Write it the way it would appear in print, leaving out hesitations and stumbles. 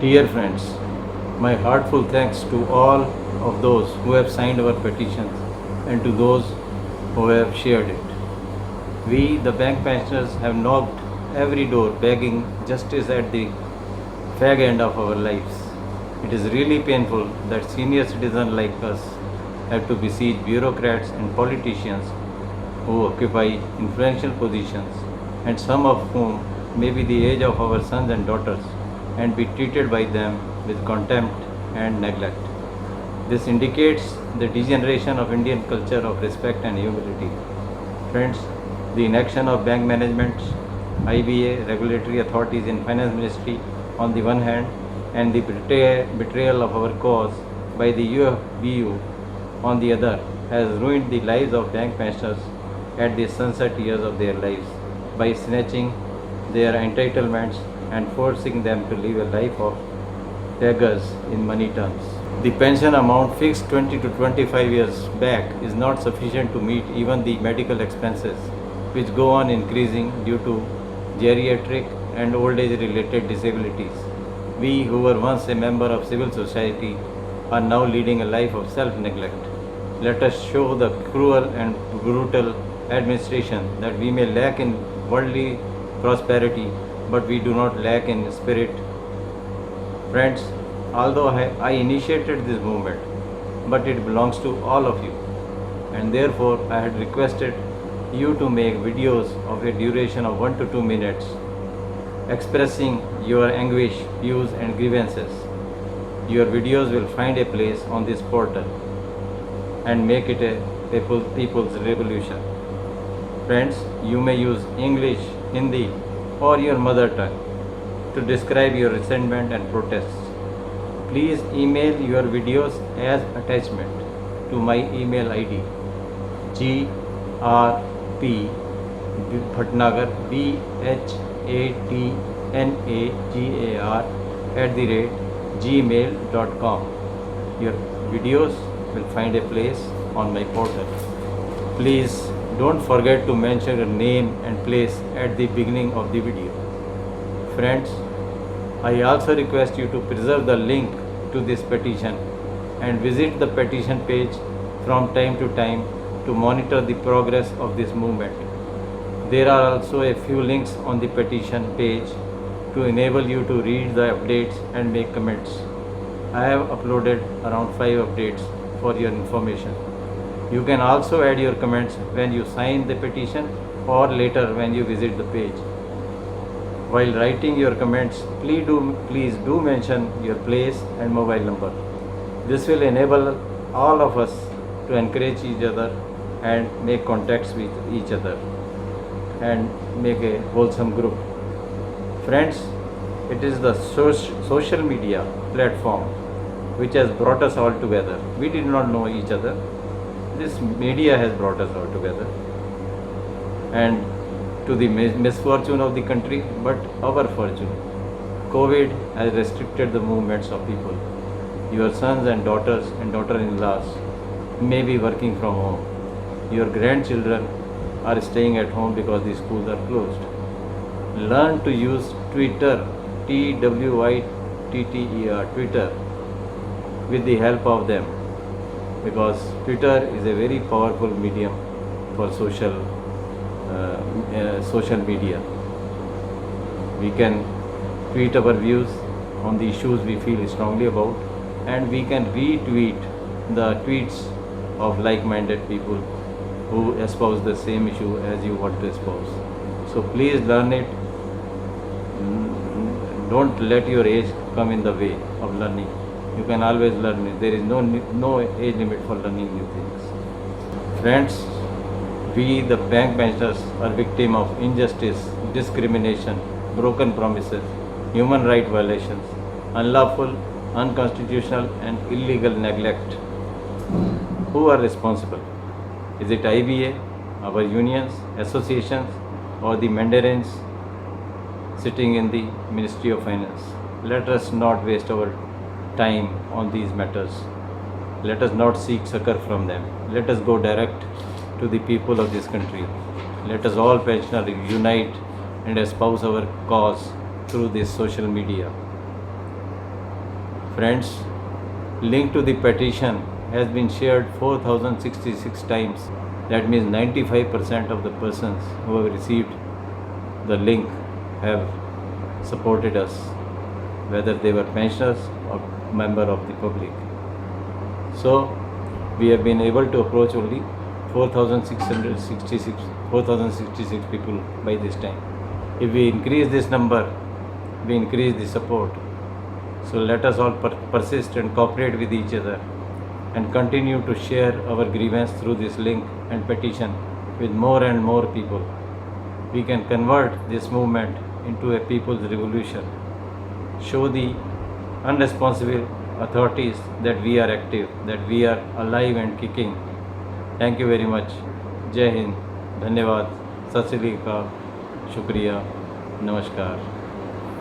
Dear friends, my heartful thanks to all of those who have signed our petitions and to those who have shared it. We, the bank pensioners, have knocked every door begging justice at the fag end of our lives. It is really painful that senior citizens like us have to besiege bureaucrats and politicians who occupy influential positions, and some of whom may be the age of our sons and daughters, and be treated by them with contempt and neglect. This indicates the degeneration of Indian culture of respect and humility. Friends, the inaction of bank management, IBA, regulatory authorities in finance ministry on the one hand, and the betrayal of our cause by the UFBU on the other has ruined the lives of bank pensioners at the sunset years of their lives by snatching their entitlements and forcing them to live a life of beggars in money terms. The pension amount fixed 20 to 25 years back is not sufficient to meet even the medical expenses, which go on increasing due to geriatric and old age related disabilities. We who were once a member of civil society are now leading a life of self-neglect. Let us show the cruel and brutal administration that we may lack in worldly prosperity, but we do not lack in spirit. Friends, although I initiated this movement, but it belongs to all of you, and therefore I had requested you to make videos of a duration of 1 to 2 minutes expressing your anguish, views and grievances. Your videos will find a place on this portal and make it a people's revolution. Friends, you may use English, Hindi or your mother tongue to describe your resentment and protests. Please email your videos as attachment to my email ID grp.bhatnagar bhatnagar@gmail.com. Your videos will find a place on my portal. Please don't forget to mention your name and place at the beginning of the video. Friends, I also request you to preserve the link to this petition and visit the petition page from time to time to monitor the progress of this movement. There are also a few links on the petition page to enable you to read the updates and make comments. I have uploaded around 5 updates for your information. You can also add your comments when you sign the petition or later when you visit the page. While writing your comments, please do mention your place and mobile number. This will enable all of us to encourage each other and make contacts with each other and make a wholesome group. Friends, it is the social media platform which has brought us all together. We did not know each other. This media has brought us all together, and to the misfortune of the country, but our fortune, COVID has restricted the movements of people. Your sons and daughters and daughter-in-laws may be working from home. Your grandchildren are staying at home because the schools are closed. Learn to use Twitter, Twitter, Twitter, with the help of them, because Twitter is a very powerful medium for social media. We can tweet our views on the issues we feel strongly about, and we can retweet the tweets of like-minded people who espouse the same issue as you want to espouse. So please learn it. Don't let your age come in the way of learning. You can always learn it. There is no age limit for learning new things. Friends, we the bank pensioners are victim of injustice, discrimination, broken promises, human right violations, unlawful, unconstitutional and illegal neglect. Who are responsible? Is it IBA, our unions, associations, or the mandarins sitting in the Ministry of Finance? Let us not waste our time on these matters. Let us not seek succor from them. Let us go direct to the people of this country. Let us all pensioners unite and espouse our cause through this social media. Friends, link to the petition has been shared 4066 times. That means 95% of the persons who have received the link have supported us, whether they were pensioners or member of the public. So we have been able to approach only 4,066 people by this time. If we increase this number, we increase the support. So let us all persist and cooperate with each other and continue to share our grievance through this link and petition with more and more people. We can convert this movement into a people's revolution. Show the unresponsible authorities that we are active, that we are alive and kicking. Thank you very much. Jai Hind. धन्यवाद. सत श्री अकाल. शुक्रिया. नमस्कार.